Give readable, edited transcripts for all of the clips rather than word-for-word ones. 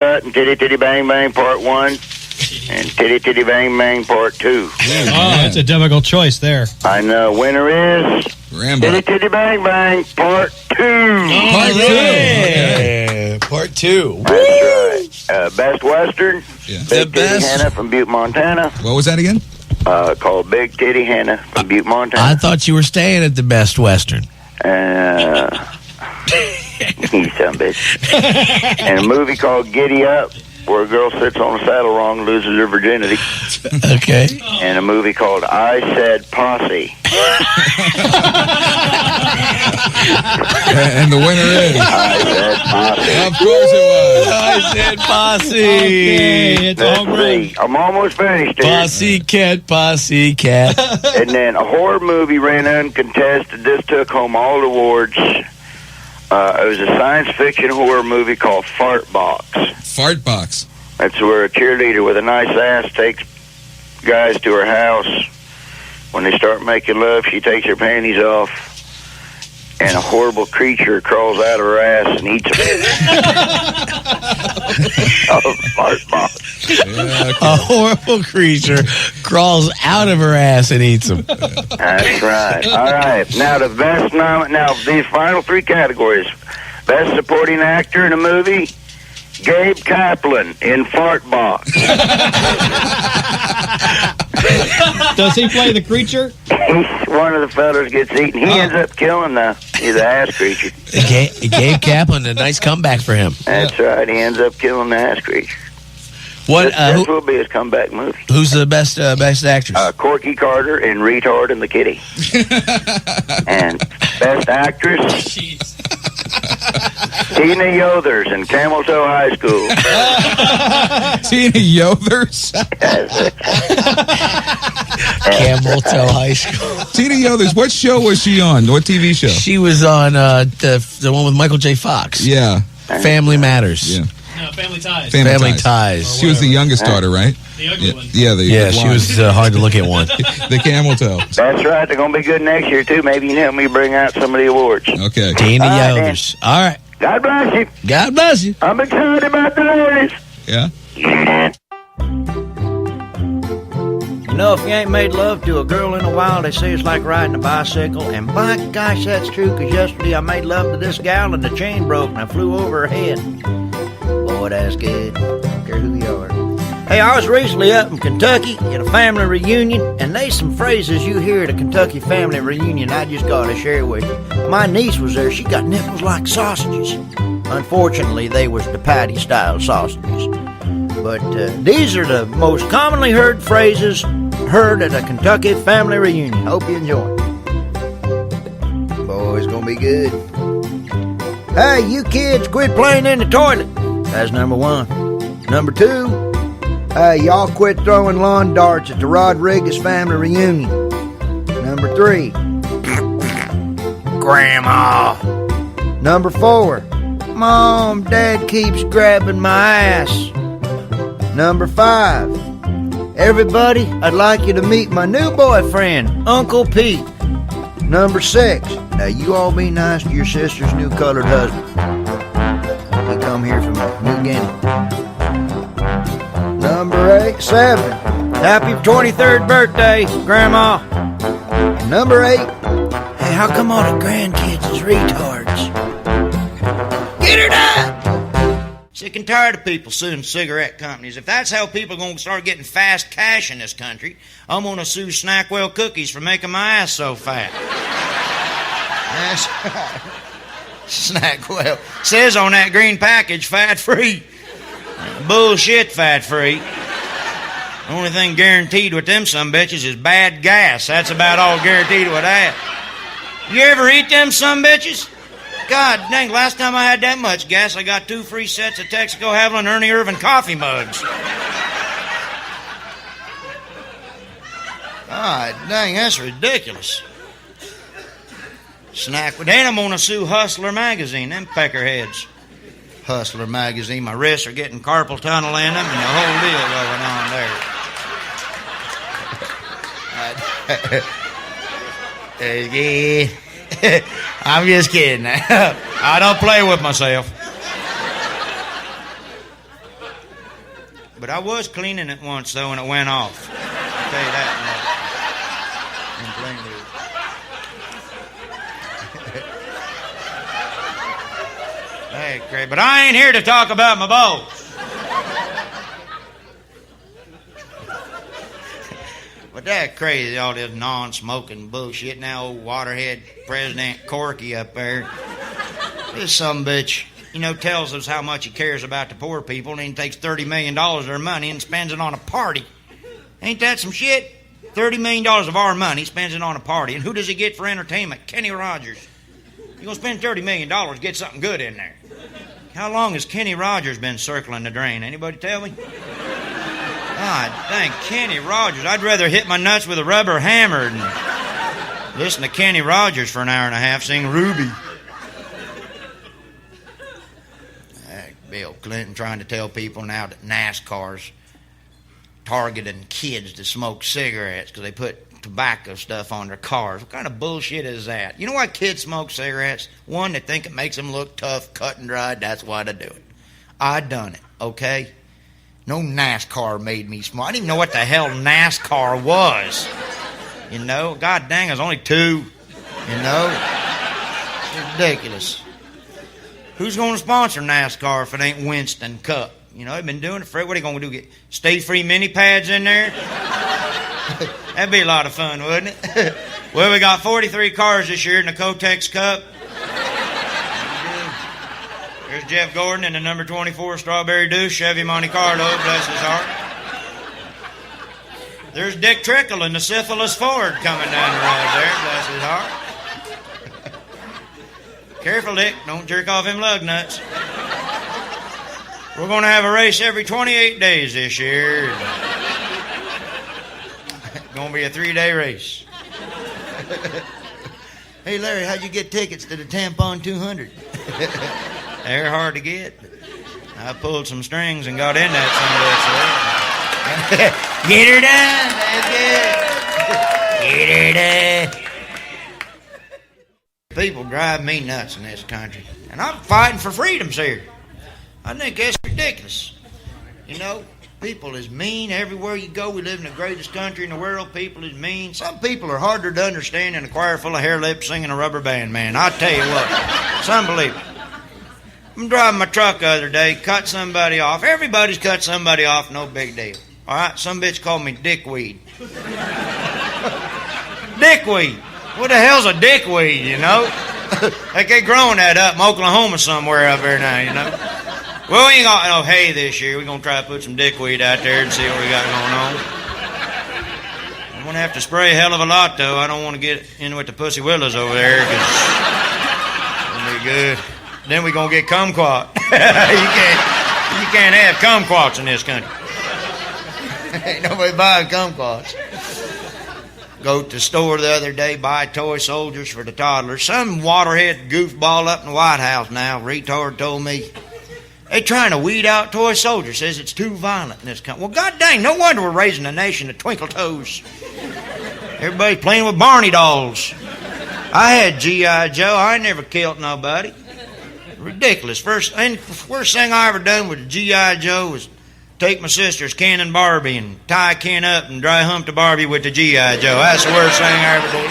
and Titty Titty Bang Bang Part 1 and Titty Titty Bang Bang Part 2. That's a difficult choice there. I know. Winner is Rambo. Titty Titty Bang Bang Part 2. Part 2. Okay. Part 2. That's right. Best Western. Yeah. Big Titty Hannah from Butte, Montana. What was that again? Called Big Titty Hannah from Butte, Montana. I thought you were staying at the Best Western. You son of a bitch. And a movie called Giddy Up, where a girl sits on a saddle wrong and loses her virginity. Okay. And a movie called I Said Posse. And the winner is? I Said Posse. Of course it was. I said posse. Okay, it's all Let's right. see. I'm almost finished here. Posse cat, posse cat. And then a horror movie ran uncontested. This took home all the awards. It was a science fiction horror movie called Fart Box. Fart Box. That's where a cheerleader with a nice ass takes guys to her house. When they start making love, she takes her panties off, and a horrible creature crawls out of her ass and eats her. Oh, Fart Box. Yeah, okay. A horrible creature crawls out of her ass and eats them. That's right. All right. Now the best now these final three categories: best supporting actor in a movie, Gabe Kaplan in Fart Box. Does he play the creature? One of the fellas gets eaten. He ends up killing he's an ass creature. Gabe Kaplan, a nice comeback for him. That's right. He ends up killing the ass creature. What? This will be his comeback movie. Who's the best actress? Corky Carter in Retard and the Kitty. And best actress, Tina Yothers in Camel Toe High School. Tina Yothers? Camel Toe High School. Tina Yothers, what show was she on? What TV show? She was on the one with Michael J. Fox. Yeah. Family Matters. Yeah. No, Family Ties. Family Ties. She was the youngest daughter, right? The ugly one. Yeah, she was hard to look at one. the camel toe. That's right. They're going to be good next year, too. Maybe you can help me bring out some of the awards. Okay. Tina All right, Yothers. All right. God bless you. God bless you. I'm excited about the ladies. Yeah. You know, if you ain't made love to a girl in a while, they say it's like riding a bicycle. And by gosh, that's true, because yesterday I made love to this gal and the chain broke and I flew over her head. Boy, that's good. Don't care who you are. Hey, I was recently up in Kentucky at a family reunion, and there's some phrases you hear at a Kentucky family reunion I just got to share with you. My niece was there. She got nipples like sausages. Unfortunately, they was the patty-style sausages. But these are the most commonly heard phrases heard at a Kentucky family reunion. Hope you enjoy. Boy, it's gonna be good. Hey, you kids, quit playing in the toilet. That's number one. Number two, hey, y'all quit throwing lawn darts at the Rodriguez family reunion. Number three, Grandma. Number four, Mom, Dad keeps grabbing my ass. Number five, everybody, I'd like you to meet my new boyfriend, Uncle Pete. Number six, now you all be nice to your sister's new colored husband. He come here from New Guinea. Number seven, happy 23rd birthday, Grandma. And number 8, hey, how come all the grandkids is retards? Get her done! Sick and tired of people suing cigarette companies. If that's how people are going to start getting fast cash in this country, I'm going to sue Snackwell Cookies for making my ass so fat. That's right. Snackwell. Says on that green package, fat-free. Bullshit fat-free. Only thing guaranteed with them sumbitches is bad gas. That's about all guaranteed with that. You ever eat them sumbitches? God dang, last time I had that much gas, I got 2 free sets of Texaco Haviland Ernie Irvin coffee mugs. God dang, that's ridiculous. Snack. Then I'm going to sue Hustler Magazine, them peckerheads. Hustler Magazine, my wrists are getting carpal tunnel in them and the whole deal going on there. I'm just kidding. I don't play with myself. But I was cleaning it once, though, and it went off. I'll tell you that much. Hey, Craig, but I ain't here to talk about my balls. But that crazy, all this non-smoking bullshit. Now old waterhead President Corky up there, this sumbitch, tells us how much he cares about the poor people, and he takes $30 million of their money and spends it on a party. Ain't that some shit? $30 million of our money, spends it on a party. And who does he get for entertainment? Kenny Rogers. You're going to spend $30 million, get something good in there. How long has Kenny Rogers been circling the drain? Anybody tell me? God dang, Kenny Rogers. I'd rather hit my nuts with a rubber hammer than listen to Kenny Rogers for an hour and a half sing Ruby. Bill Clinton trying to tell people now that NASCAR's targeting kids to smoke cigarettes because they put tobacco stuff on their cars. What kind of bullshit is that? You know why kids smoke cigarettes? One, they think it makes them look tough, cut and dried. That's why they do it. I done it, okay? No NASCAR made me smoke. I didn't even know what the hell NASCAR was. God dang, I was only 2. It's ridiculous. Who's going to sponsor NASCAR if it ain't Winston Cup? They've been doing it for... What are you going to do, get stay-free mini pads in there? That'd be a lot of fun, wouldn't it? Well, we got 43 cars this year in the Kotex Cup. There's Jeff Gordon in the number 24 Strawberry Douche Chevy Monte Carlo, bless his heart. There's Dick Trickle in the Syphilis Ford coming down the road there, bless his heart. Careful, Dick, don't jerk off him lug nuts. We're going to have a race every 28 days this year. Going to be a 3-day race. Hey, Larry, how'd you get tickets to the Tampon 200? They're hard to get. I pulled some strings and got in that Sunday. Get her done, that's good. Get her done. People drive me nuts in this country. And I'm fighting for freedoms here. I think that's ridiculous. People is mean everywhere you go. We live in the greatest country in the world. People is mean. Some people are harder to understand than a choir full of hair lips singing a rubber band, man. I'll tell you what. It's unbelievable. I'm driving my truck the other day, cut somebody off. Everybody's cut somebody off, no big deal. All right, some bitch called me dickweed. Dickweed. What the hell's a dickweed, Like they growing that up in Oklahoma somewhere up there now, Well, we ain't got no hay this year. We're going to try to put some dickweed out there and see what we got going on. I'm going to have to spray a hell of a lot, though. I don't want to get in with the pussy willows over there, because it'll be good. Then we're going to get kumquat. You can't have kumquats in this country. Ain't nobody buying kumquats. Go to the store the other day, buy toy soldiers for the toddlers. Some waterhead goofball up in the White House now, retard, told me they trying to weed out toy soldiers. Says it's too violent in this country. Well, god dang, no wonder we're raising a nation of twinkle toes. Everybody's playing with Barney dolls. I had G.I. Joe. I never killed nobody. Ridiculous. First thing I ever done with G.I. Joe was take my sister's Ken and Barbie and tie Ken up and dry hump the Barbie with the G.I. Joe. That's the worst thing I ever did.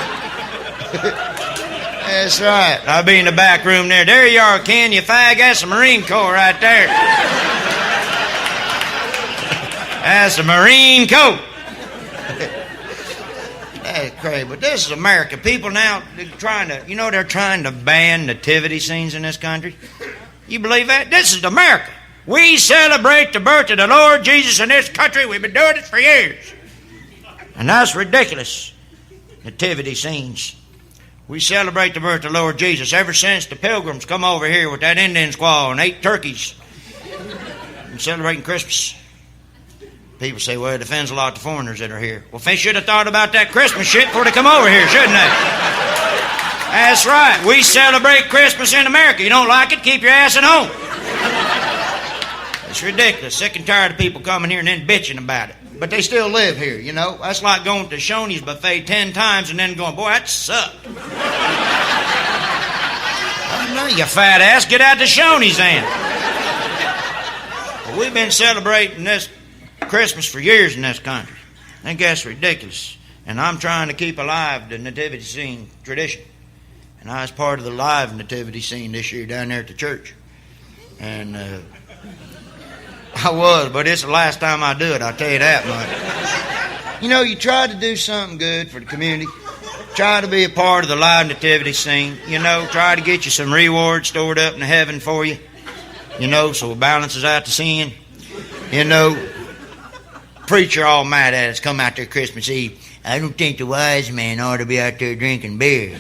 That's right. I'll be in the back room there. There you are, Ken, you fag. That's the Marine Corps right there. That's the Marine Corps. That's crazy. But this is America. People now, they're trying to ban nativity scenes in this country. You believe that? This is America. We celebrate the birth of the Lord Jesus in this country. We've been doing it for years. And that's ridiculous. Nativity scenes. We celebrate the birth of the Lord Jesus ever since the pilgrims come over here with that Indian squaw and ate turkeys and celebrating Christmas. People say, well, it offends a lot of foreigners that are here. Well, they should have thought about that Christmas shit before they come over here, shouldn't they? That's right. We celebrate Christmas in America. You don't like it? Keep your ass at home. It's ridiculous. Sick and tired of people coming here and then bitching about it. But they still live here, That's like going to Shoney's buffet 10 times and then going, boy, that sucked. No, you fat ass. Get out to Shoney's then. Well, we've been celebrating this Christmas for years in this country. I think that's ridiculous. And I'm trying to keep alive the nativity scene tradition. And I was part of the live nativity scene this year down there at the church. And I was, but it's the last time I do it, I'll tell you that much. You know, you try to do something good for the community. Try to be a part of the live nativity scene. You know, try to get you some rewards stored up in heaven for you. You know, so it balances out the sin. You know, preacher all mad at us come out there Christmas Eve. I don't think the wise man ought to be out there drinking beer.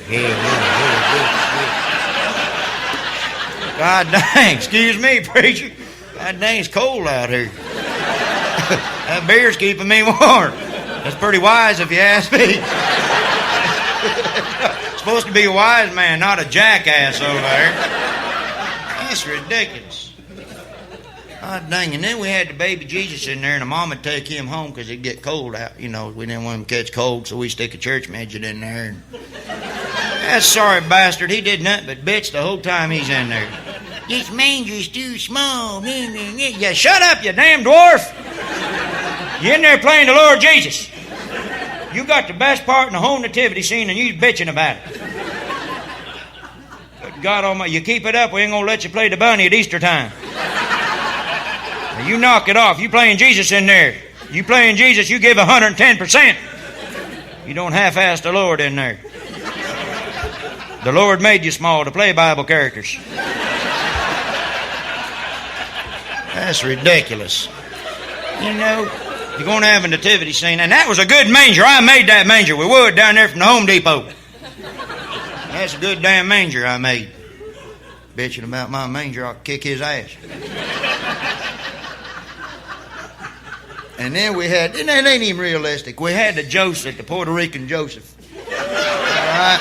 God dang, excuse me, preacher. God dang, it's cold out here. That beer's keeping me warm. That's pretty wise if you ask me. Supposed to be a wise man, not a jackass over there. That's ridiculous. God dang, and then we had the baby Jesus in there, and the mom would take him home because it'd get cold out. You know, we didn't want him to catch cold, so we stick a church midget in there. And that sorry bastard, he did nothing but bitch the whole time he's in there. This manger's too small. Yeah, shut up, you damn dwarf. You in there playing the Lord Jesus. You got the best part in the whole nativity scene, and you bitching about it. But God Almighty, you keep it up, we ain't gonna let you play the bunny at Easter time. Now you knock it off. You playing Jesus in there. You playing Jesus, you give 110%. You don't half-ass the Lord in there. The Lord made you small to play Bible characters. That's ridiculous. You know, you're going to have a nativity scene, and that was a good manger. I made that manger with wood down there from the Home Depot. That's a good damn manger I made. Bitching about my manger, I'll kick his ass. And then we had, and that ain't even realistic, we had the Joseph, the Puerto Rican Joseph. All right?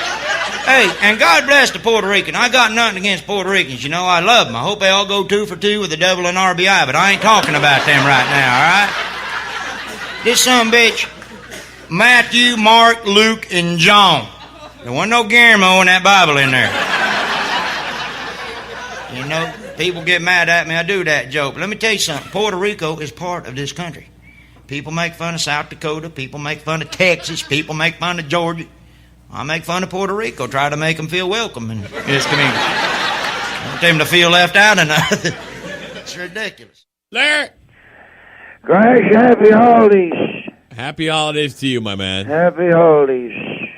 Hey, and God bless the Puerto Rican. I got nothing against Puerto Ricans. You know, I love them. I hope they all go 2 for 2 with the devil and RBI, but I ain't talking about them right now, all right? This son of a bitch, Matthew, Mark, Luke, and John. There wasn't no Guillermo in that Bible in there. You know, people get mad at me. I do that joke. But let me tell you something. Puerto Rico is part of this country. People make fun of South Dakota. People make fun of Texas. People make fun of Georgia. I make fun of Puerto Rico, try to make them feel welcome in this community. I want them to feel left out or nothing. It's ridiculous. Larry! Crash, happy holidays. Happy holidays to you, my man. Happy holidays.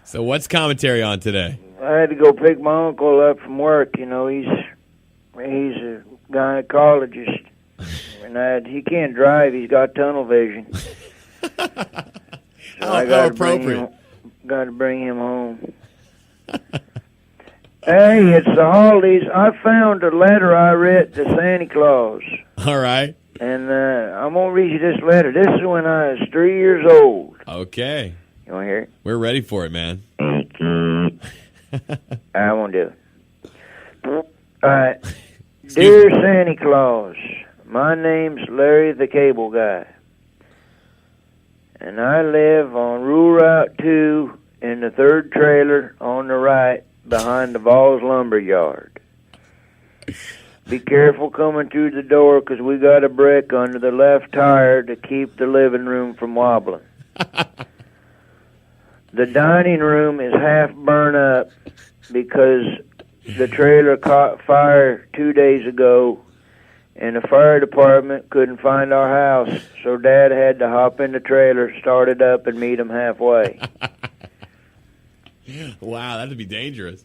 So what's commentary on today? I had to go pick my uncle up from work. You know, he's a gynecologist. And he can't drive. He's got tunnel vision. So I got appropriate. Got to bring him home. Hey, it's the holidays. I found a letter I read to Santa Claus. All right. And I'm going to read you this letter. This is when I was 3 years old. Okay. You want to hear it? We're ready for it, man. I won't do it. All right. Dear Santa Claus, my name's Larry the Cable Guy. And I live on Rural Route 2 in the third trailer on the right behind the Vols Lumber Yard. Be careful coming through the door because we got a brick under the left tire to keep the living room from wobbling. The dining room is half burnt up because the trailer caught fire 2 days ago and the fire department couldn't find our house, so Dad had to hop in the trailer, start it up, and meet him halfway. Wow, that'd be dangerous.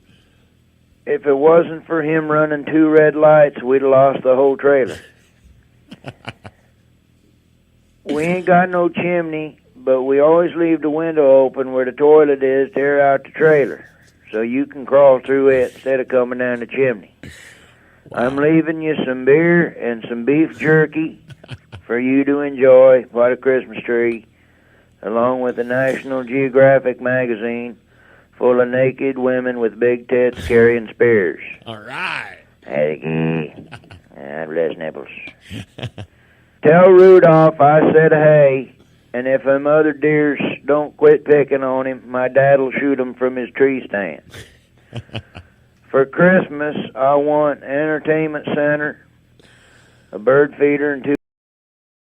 If it wasn't for him running 2 red lights, we'd have lost the whole trailer. We ain't got no chimney, but we always leave the window open where the toilet is to air out the trailer, so you can crawl through it instead of coming down the chimney. Wow. I'm leaving you some beer and some beef jerky for you to enjoy by the Christmas tree, along with the National Geographic magazine full of naked women with big tits carrying spears. All right. God bless nipples. Tell Rudolph I said hey, and if them other deers don't quit picking on him, my dad'll shoot him from his tree stand. For Christmas, I want entertainment center, a bird feeder, and 2